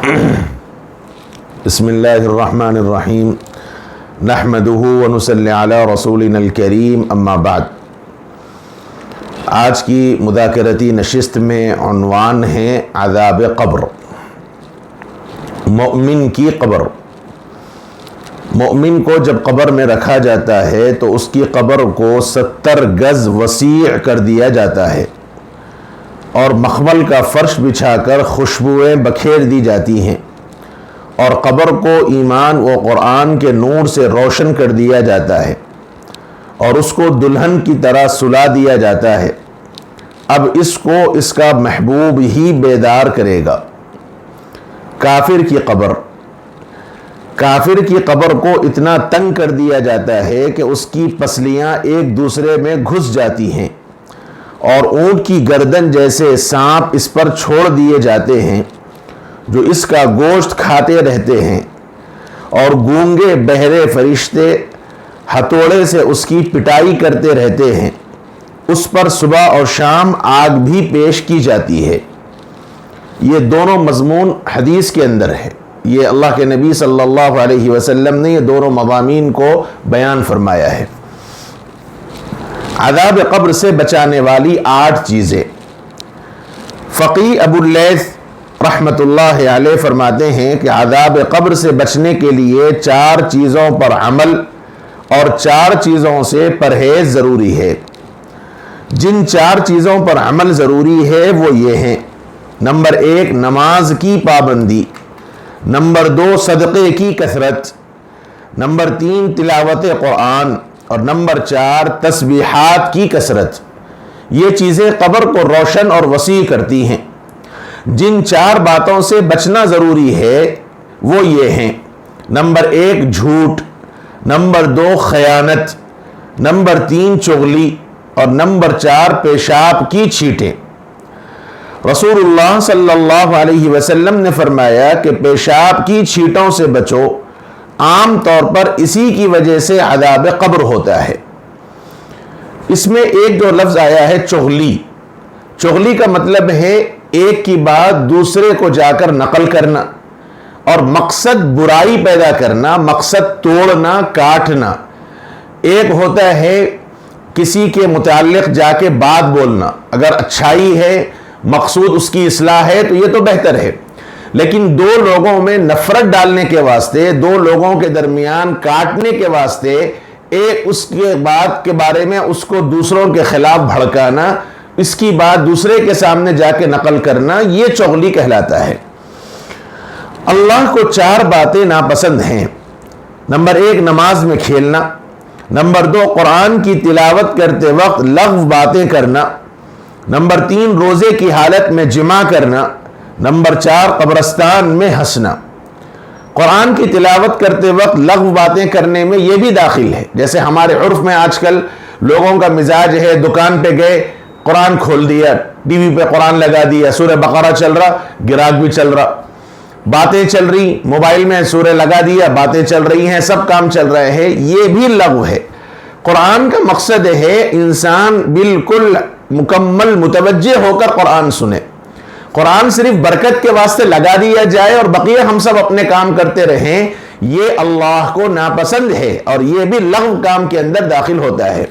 بسم اللہ الرحمن الرحیم نحمدہ ونصلی علی رسولنا الکریم اما بعد۔ آج کی مذاکرتی نشست میں عنوان ہے عذاب قبر، مومن کی قبر۔ مومن کو جب قبر میں رکھا جاتا ہے تو اس کی قبر کو 70 گز وسیع کر دیا جاتا ہے اور مخمل کا فرش بچھا کر خوشبوئیں بکھیر دی جاتی ہیں، اور قبر کو ایمان و قرآن کے نور سے روشن کر دیا جاتا ہے اور اس کو دلہن کی طرح سلا دیا جاتا ہے۔ اب اس کو اس کا محبوب ہی بیدار کرے گا۔ کافر کی قبر کو اتنا تنگ کر دیا جاتا ہے کہ اس کی پسلیاں ایک دوسرے میں گھس جاتی ہیں اور اونٹ کی گردن جیسے سانپ اس پر چھوڑ دیے جاتے ہیں جو اس کا گوشت کھاتے رہتے ہیں، اور گونگے بہرے فرشتے ہتھوڑے سے اس کی پٹائی کرتے رہتے ہیں۔ اس پر صبح اور شام آگ بھی پیش کی جاتی ہے۔ یہ دونوں مضمون حدیث کے اندر ہے، یہ اللہ کے نبی صلی اللہ علیہ وسلم نے یہ دونوں مضامین کو بیان فرمایا ہے۔ عذاب قبر سے بچانے والی 8 چیزیں۔ فقی ابو اللیث رحمت اللہ علیہ فرماتے ہیں کہ عذاب قبر سے بچنے کے لیے 4 چیزوں پر عمل اور 4 چیزوں سے پرہیز ضروری ہے۔ جن 4 چیزوں پر عمل ضروری ہے وہ یہ ہیں: نمبر 1 نماز کی پابندی، نمبر 2 صدقے کی کثرت، نمبر 3 تلاوت قرآن، اور نمبر 4 تسبیحات کی کثرت۔ یہ چیزیں قبر کو روشن اور وسیع کرتی ہیں۔ جن 4 باتوں سے بچنا ضروری ہے وہ یہ ہیں: نمبر 1 جھوٹ، نمبر 2 خیانت، نمبر 3 چغلی، اور نمبر 4 پیشاب کی چھینٹیں۔ رسول اللہ صلی اللہ علیہ وسلم نے فرمایا کہ پیشاب کی چھینٹوں سے بچو، عام طور پر اسی کی وجہ سے عذاب قبر ہوتا ہے۔ اس میں ایک جو لفظ آیا ہے چغلی، چغلی کا مطلب ہے ایک کی بات دوسرے کو جا کر نقل کرنا، اور مقصد برائی پیدا کرنا، مقصد توڑنا، کاٹنا۔ ایک ہوتا ہے کسی کے متعلق جا کے بات بولنا، اگر اچھائی ہے، مقصود اس کی اصلاح ہے تو یہ تو بہتر ہے، لیکن 2 لوگوں میں نفرت ڈالنے کے واسطے، 2 لوگوں کے درمیان کاٹنے کے واسطے ایک اس کے بات کے بارے میں اس کو دوسروں کے خلاف بھڑکانا، اس کی بات دوسرے کے سامنے جا کے نقل کرنا، یہ چغلی کہلاتا ہے۔ اللہ کو 4 باتیں ناپسند ہیں۔ نمبر 1 نماز میں کھیلنا، نمبر 2 قرآن کی تلاوت کرتے وقت لغو باتیں کرنا، نمبر 3 روزے کی حالت میں جماع کرنا، نمبر 4 قبرستان میں ہنسنا۔ قرآن کی تلاوت کرتے وقت لغو باتیں کرنے میں یہ بھی داخل ہے، جیسے ہمارے عرف میں آج کل لوگوں کا مزاج ہے، دکان پہ گئے، قرآن کھول دیا، ٹی وی پہ قرآن لگا دیا، سورہ بقرہ چل رہا، گراج بھی چل رہا، باتیں چل رہی، موبائل میں سورہ لگا دیا، باتیں چل رہی ہیں، سب کام چل رہے ہیں، یہ بھی لغو ہے۔ قرآن کا مقصد ہے انسان بالکل مکمل متوجہ ہو کر قرآن سنے۔ قرآن صرف برکت کے واسطے لگا دیا جائے اور بقیہ ہم سب اپنے کام کرتے رہیں، یہ اللہ کو ناپسند ہے اور یہ بھی لغو کام کے اندر داخل ہوتا ہے۔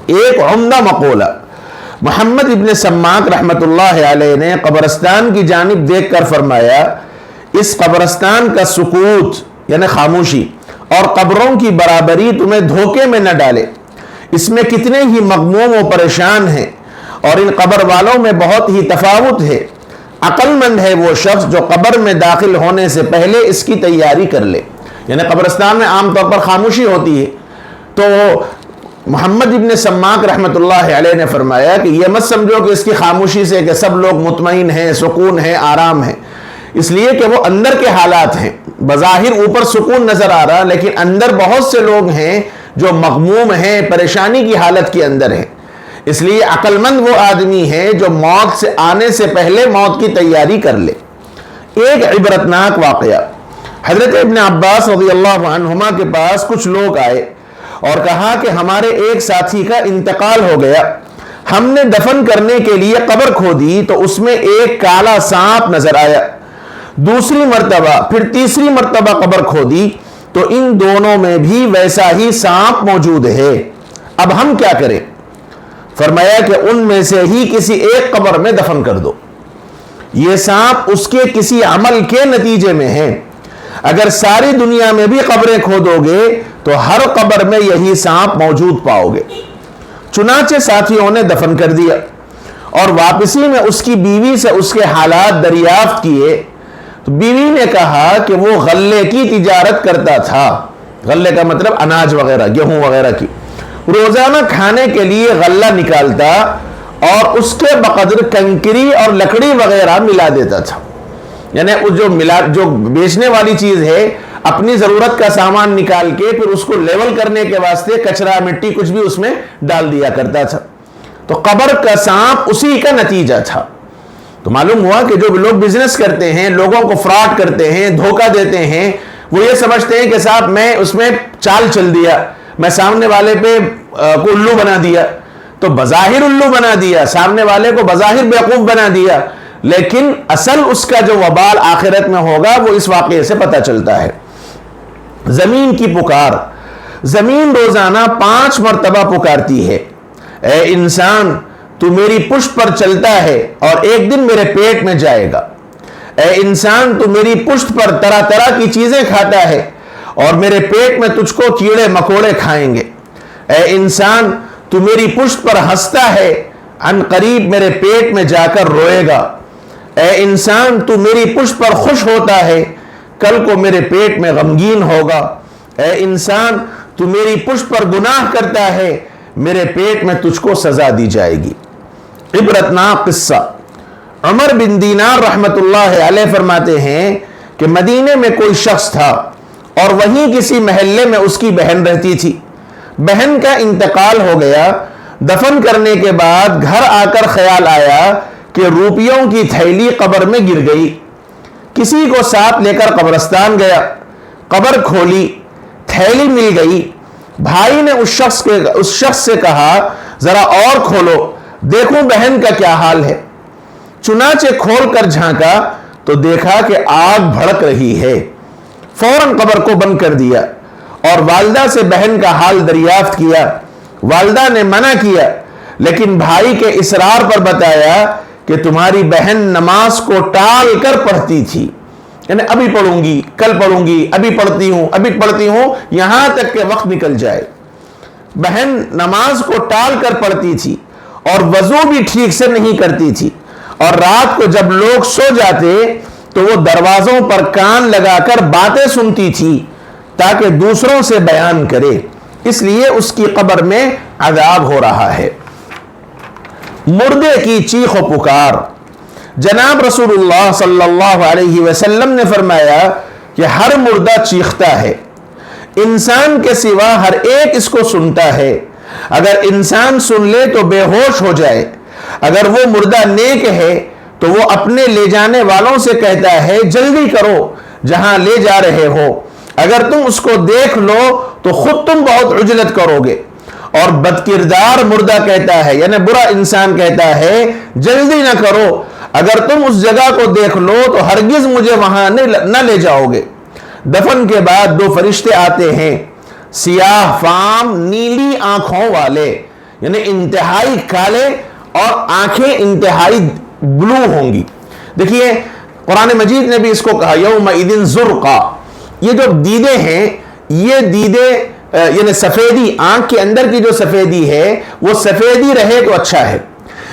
ایک عمدہ مقولہ محمد ابن سماک رحمت اللہ علیہ نے قبرستان کی جانب دیکھ کر فرمایا، اس قبرستان کا سکوت یعنی خاموشی اور قبروں کی برابری تمہیں دھوکے میں نہ ڈالے۔ اس میں کتنے ہی مغموم و پریشان ہیں اور ان قبر والوں میں بہت ہی تفاوت ہے۔ عقل مند ہے وہ شخص جو قبر میں داخل ہونے سے پہلے اس کی تیاری کر لے۔ یعنی قبرستان میں عام طور پر خاموشی ہوتی ہے، تو محمد ابن سماک رحمت اللہ علیہ نے فرمایا کہ یہ مت سمجھو کہ اس کی خاموشی سے کہ سب لوگ مطمئن ہیں، سکون ہے، آرام ہے، اس لیے کہ وہ اندر کے حالات ہیں۔ بظاہر اوپر سکون نظر آ رہا، لیکن اندر بہت سے لوگ ہیں جو مغموم ہیں، پریشانی کی حالت کے اندر ہیں۔ اس لیے عقل مند وہ آدمی ہے جو موت سے آنے سے پہلے موت کی تیاری کر لے۔ ایک عبرتناک واقعہ، حضرت ابن عباس رضی اللہ عنہما کے پاس کچھ لوگ آئے اور کہا کہ ہمارے ایک ساتھی کا انتقال ہو گیا، ہم نے دفن کرنے کے لیے قبر کھودی تو اس میں ایک کالا سانپ نظر آیا، دوسری مرتبہ پھر تیسری مرتبہ قبر کھودی تو ان دونوں میں بھی ویسا ہی سانپ موجود ہے. اب ہم کیا کریں؟ فرمایا کہ ان میں سے ہی کسی ایک قبر میں دفن کر دو. یہ سانپ اس کے کسی عمل کے نتیجے میں ہے. اگر ساری دنیا میں بھی قبریں کھودو گے تو ہر قبر میں یہی سانپ موجود پاؤ گے. چنانچہ ساتھیوں نے دفن کر دیا اور واپسی میں اس کی بیوی سے اس کے حالات دریافت کیے تو بیوی نے کہا کہ وہ غلے کی تجارت کرتا تھا. غلے کا مطلب اناج وغیرہ، گیہوں وغیرہ کی. روزانہ کھانے کے لیے غلہ نکالتا اور اس کے بقدر کنکری اور لکڑی وغیرہ ملا دیتا تھا. یعنی جو بیچنے والی چیز ہے اپنی ضرورت کا سامان نکال کے پھر اس کو لیول کرنے کے واسطے کچرا مٹی کچھ بھی اس میں ڈال دیا کرتا تھا. تو قبر کا سانپ اسی کا نتیجہ تھا. تو معلوم ہوا کہ جو لوگ بزنس کرتے ہیں، لوگوں کو فراڈ کرتے ہیں، دھوکہ دیتے ہیں، وہ یہ سمجھتے ہیں کہ صاحب میں اس میں چال چل دیا، میں سامنے والے پہ کو الو بنا دیا، تو بظاہر الو بنا دیا، سامنے والے کو بظاہر بیوقوف بنا دیا، لیکن اصل اس کا جو وبال آخرت میں ہوگا وہ اس واقعے سے پتہ چلتا ہے. زمین کی پکار. زمین روزانہ 5 مرتبہ پکارتی ہے، اے انسان تو میری پشت پر چلتا ہے اور ایک دن میرے پیٹ میں جائے گا. اے انسان تو میری پشت پر طرح طرح کی چیزیں کھاتا ہے اور میرے پیٹ میں تجھ کو کیڑے مکوڑے کھائیں گے. اے انسان تو میری پشت پر ہنستا ہے، عن قریب میرے پیٹ میں جا کر روئے گا. اے انسان تو میری پشت پر خوش ہوتا ہے، کل کو میرے پیٹ میں غمگین ہوگا. اے انسان تو میری پشت پر گناہ کرتا ہے، میرے پیٹ میں تجھ کو سزا دی جائے گی. عبرتناک قصہ. عمر بن دینار رحمت اللہ علیہ فرماتے ہیں کہ مدینے میں کوئی شخص تھا اور وہیں کسی محلے میں اس کی بہن رہتی تھی. بہن کا انتقال ہو گیا. دفن کرنے کے بعد گھر آ کر خیال آیا کہ روپیوں کی تھیلی قبر میں گر گئی. کسی کو ساتھ لے کر قبرستان گیا، قبر کھولی، تھیلی مل گئی. بھائی نے اس شخص سے کہا ذرا اور کھولو دیکھوں بہن کا کیا حال ہے. چنانچہ کھول کر جھانکا تو دیکھا کہ آگ بھڑک رہی ہے. فوراً قبر کو بند کر دیا اور والدہ سے بہن کا حال دریافت کیا. والدہ نے منع کیا لیکن بھائی کے اصرار پر بتایا کہ تمہاری بہن نماز کو ٹال کر پڑھتی تھی، یعنی ابھی پڑھوں گی، کل پڑھوں گی، ابھی پڑھتی ہوں یہاں تک کہ وقت نکل جائے. بہن نماز کو ٹال کر پڑھتی تھی اور وضو بھی ٹھیک سے نہیں کرتی تھی، اور رات کو جب لوگ سو جاتے تو وہ دروازوں پر کان لگا کر باتیں سنتی تھی تاکہ دوسروں سے بیان کرے، اس لیے اس کی قبر میں عذاب ہو رہا ہے. مردے کی چیخ و پکار. جناب رسول اللہ صلی اللہ علیہ وسلم نے فرمایا کہ ہر مردہ چیختا ہے، انسان کے سوا ہر ایک اس کو سنتا ہے. اگر انسان سن لے تو بے ہوش ہو جائے. اگر وہ مردہ نیک ہے تو وہ اپنے لے جانے والوں سے کہتا ہے جلدی کرو جہاں لے جا رہے ہو. اگر تم اس کو دیکھ لو تو خود تم بہت عجلت کرو گے. اور بدکردار مردہ کہتا ہے، یعنی برا انسان کہتا ہے جلدی نہ کرو، اگر تم اس جگہ کو دیکھ لو تو ہرگز مجھے وہاں نہ لے جاؤ گے. دفن کے بعد 2 فرشتے آتے ہیں، سیاہ فام نیلی آنکھوں والے، یعنی انتہائی کالے اور آنکھیں انتہائی بلو ہوں گی. دیکھیے قرآن مجید نے بھی اس کو کہا یومئذ زرقا. یہ جو دیدے ہیں، یہ دیدے یعنی سفیدی، آنکھ کے اندر کی جو سفیدی ہے وہ سفیدی رہے تو اچھا ہے،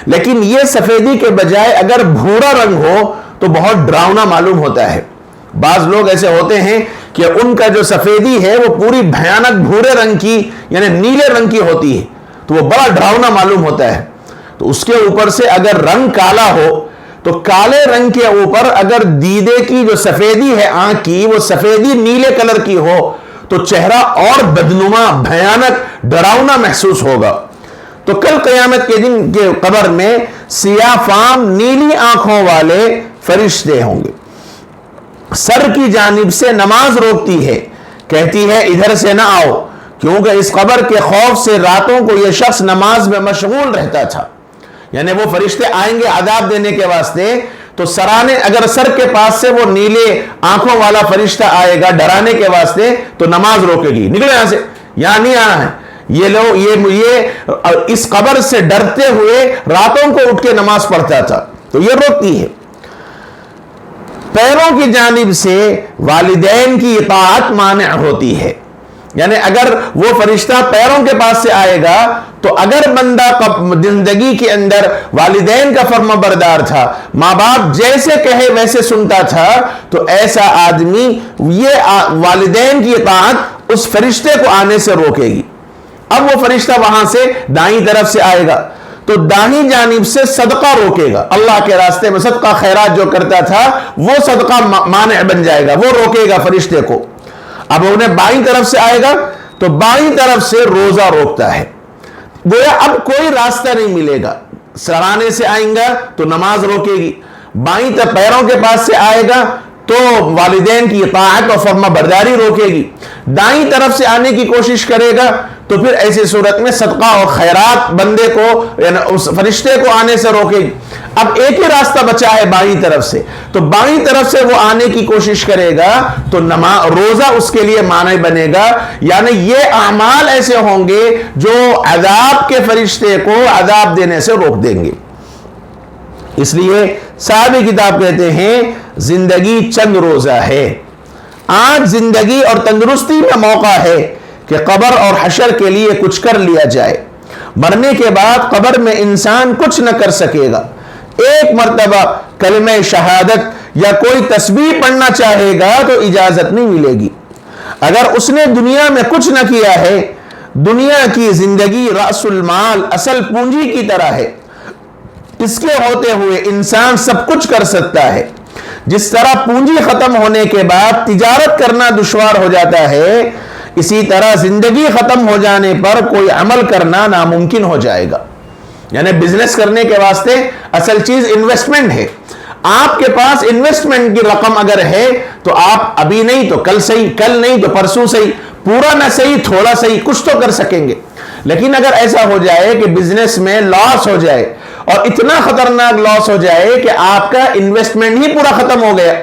لیکن یہ سفیدی کے بجائے اگر بھورا رنگ ہو تو بہت ڈراؤنا معلوم ہوتا ہے. بعض لوگ ایسے ہوتے ہیں کہ ان کا جو سفیدی ہے وہ پوری بھیانک بھورے رنگ کی یعنی نیلے رنگ کی ہوتی ہے تو وہ بڑا ڈراؤنا معلوم ہوتا ہے. تو اس کے اوپر سے اگر رنگ کالا ہو تو کالے رنگ کے اوپر اگر دیدے کی جو سفیدی ہے آنکھ کی وہ سفیدی نیلے کلر کی ہو تو چہرہ اور بدنما بھیانک ڈراؤنا محسوس ہوگا. تو کل قیامت کے دن کے قبر میں سیاہ فام نیلی آنکھوں والے فرشتے ہوں گے. سر کی جانب سے نماز روکتی ہے، کہتی ہے ادھر سے نہ آؤ، کیونکہ اس قبر کے خوف سے راتوں کو یہ شخص نماز میں مشغول رہتا تھا. یعنی وہ فرشتے آئیں گے عذاب دینے کے واسطے تو سرانے اگر سر کے پاس سے وہ نیلے آنکھوں والا فرشتہ آئے گا ڈرانے کے واسطے تو نماز روکے گی، نکلے یہاں سے، یہاں نہیں آنا ہے۔ یہ لوگ یہ اس قبر سے ڈرتے ہوئے راتوں کو اٹھ کے نماز پڑھتا تھا، تو یہ روکتی ہے۔ پیروں کی جانب سے والدین کی اطاعت مانع ہوتی ہے، یعنی اگر وہ فرشتہ پیروں کے پاس سے آئے گا تو اگر بندہ زندگی کے اندر والدین کا فرما بردار تھا، ماں باپ جیسے کہے ویسے سنتا تھا، تو ایسا آدمی یہ والدین کی اطاعت اس فرشتے کو آنے سے روکے گی۔ اب وہ فرشتہ وہاں سے دائیں طرف سے آئے گا تو دائیں جانب سے صدقہ روکے گا، اللہ کے راستے میں صدقہ خیرات جو کرتا تھا وہ صدقہ مانع بن جائے گا، وہ روکے گا فرشتے کو۔ اب انہیں بائیں طرف سے آئے گا تو بائیں طرف سے روزہ روکتا ہے، گویا اب کوئی راستہ نہیں ملے گا۔ سرانے سے آئیں گا تو نماز روکے گی، بائیں طرف پیروں کے پاس سے آئے گا تو والدین کی اطاعت اور فرما برداری روکے گی، دائیں طرف سے آنے کی کوشش کرے گا تو پھر ایسی صورت میں صدقہ اور خیرات بندے کو یعنی اس فرشتے کو آنے سے روکے گی۔ اب ایک ہی راستہ بچا ہے بائیں طرف سے، تو بائیں طرف سے وہ آنے کی کوشش کرے گا تو روزہ اس کے لیے مانع بنے گا، یعنی یہ اعمال ایسے ہوں گے جو عذاب کے فرشتے کو عذاب دینے سے روک دیں گے۔ اس لیے صاحب کتاب کہتے ہیں زندگی چند روزہ ہے، آج زندگی اور تندرستی میں موقع ہے کہ قبر اور حشر کے لیے کچھ کر لیا جائے۔ مرنے کے بعد قبر میں انسان کچھ نہ کر سکے گا، ایک مرتبہ کلمہ شہادت یا کوئی تسبیح پڑھنا چاہے گا تو اجازت نہیں ملے گی۔ اگر اس نے دنیا میں کچھ نہ کیا ہے، دنیا کی زندگی رأس المال اصل پونجی کی طرح ہے، اس کے ہوتے ہوئے انسان سب کچھ کر سکتا ہے۔ جس طرح پونجی ختم ہونے کے بعد تجارت کرنا دشوار ہو جاتا ہے، اسی طرح زندگی ختم ہو جانے پر کوئی عمل کرنا ناممکن ہو جائے گا۔ یعنی بزنس کرنے کے واسطے اصل چیز انویسٹمنٹ ہے۔ آپ کے پاس انویسٹمنٹ کی رقم اگر ہے تو آپ ابھی نہیں تو کل صحیح، کل نہیں تو پرسوں صحیح، پورا نہ صحیح تھوڑا صحیح کچھ تو کر سکیں گے۔ لیکن اگر ایسا ہو جائے کہ بزنس میں لاس ہو جائے اور اتنا خطرناک لاس ہو جائے کہ آپ کا انویسٹمنٹ ہی پورا ختم ہو گیا،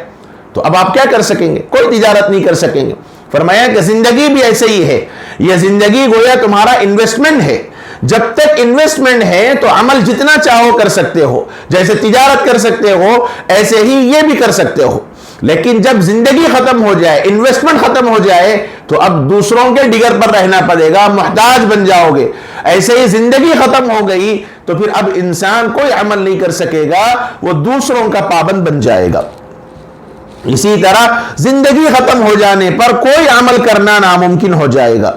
تو اب آپ کیا کر سکیں گے؟ کوئی تجارت نہیں کر سکیں گے۔ فرمایا کہ زندگی بھی ایسے ہی ہے، یہ زندگی گویا تمہارا انویسٹمنٹ ہے۔ جب تک انویسٹمنٹ ہے تو عمل جتنا چاہو کر سکتے ہو، جیسے تجارت کر سکتے ہو ایسے ہی یہ بھی کر سکتے ہو۔ لیکن جب زندگی ختم ہو جائے، انویسٹمنٹ ختم ہو جائے تو اب دوسروں کے ڈگر پر رہنا پڑے گا، محتاج بن جاؤ گے۔ ایسے ہی زندگی ختم ہو گئی تو پھر اب انسان کوئی عمل نہیں کر سکے گا، وہ دوسروں کا پابند بن جائے گا۔ اسی طرح زندگی ختم ہو جانے پر کوئی عمل کرنا ناممکن ہو جائے گا۔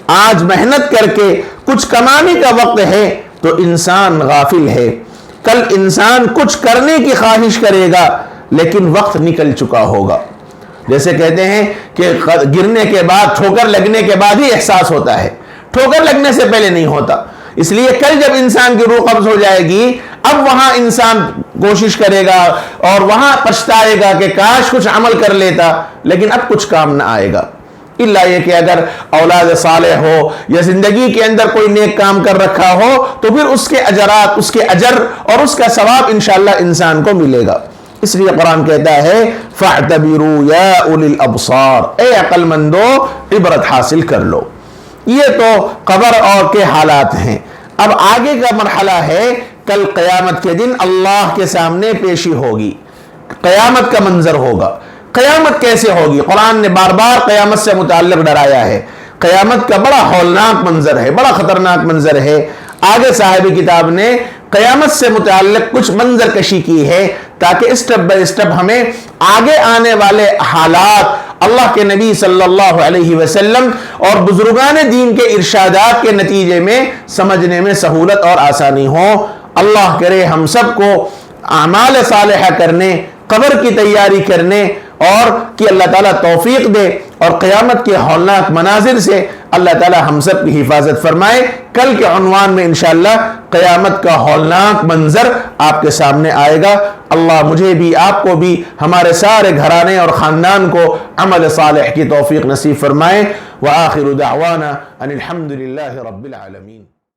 آج محنت کر کے کچھ کمانے کا وقت ہے تو انسان غافل ہے، کل انسان کچھ کرنے کی خواہش کرے گا لیکن وقت نکل چکا ہوگا۔ جیسے کہتے ہیں کہ گرنے کے بعد، ٹھوکر لگنے کے بعد ہی احساس ہوتا ہے، ٹھوکر لگنے سے پہلے نہیں ہوتا۔ اس لیے کل جب انسان کی روح قبض ہو جائے گی، اب وہاں انسان کوشش کرے گا اور وہاں پچھتائے گا کہ کاش کچھ عمل کر لیتا، لیکن اب کچھ کام نہ آئے گا، الا یہ کہ اگر اولاد صالح ہو یا زندگی کے اندر کوئی نیک کام کر رکھا ہو تو پھر اس کے اجرات، اس کے اجر اور اس کا ثواب انشاءاللہ انسان کو ملے گا۔ اس لیے قرآن کہتا ہے فَاعْتَبِرُوا يَا أُولِي الْأَبْصَارِ، اے عقل مندو عبرت حاصل کر لو۔ یہ تو قبر اور کے حالات ہیں۔ اب آگے کا مرحلہ ہے کل قیامت کے دن اللہ کے سامنے پیشی ہوگی، قیامت کا منظر ہوگا۔ قیامت کیسے ہوگی؟ قرآن نے بار بار قیامت سے متعلق ڈرایا ہے۔ قیامت کا بڑا ہولناک منظر ہے، بڑا خطرناک منظر ہے۔ آگے صاحب کتاب نے قیامت سے متعلق کچھ منظر کشی کی ہے تاکہ اسٹیپ بائی اسٹیپ ہمیں آگے آنے والے حالات اللہ کے نبی صلی اللہ علیہ وسلم اور بزرگان دین کے ارشادات کے نتیجے میں سمجھنے میں سہولت اور آسانی ہو۔ اللہ کرے ہم سب کو اعمال صالحہ کرنے، قبر کی تیاری کرنے اور کہ اللہ تعالیٰ توفیق دے، اور قیامت کے ہولناک مناظر سے اللہ تعالیٰ ہم سب کی حفاظت فرمائے۔ کل کے عنوان میں انشاءاللہ قیامت کا ہولناک منظر آپ کے سامنے آئے گا۔ اللہ مجھے بھی، آپ کو بھی، ہمارے سارے گھرانے اور خاندان کو عمل صالح کی توفیق نصیب فرمائے۔ وآخر دعوانا ان الحمد للہ رب العالمین۔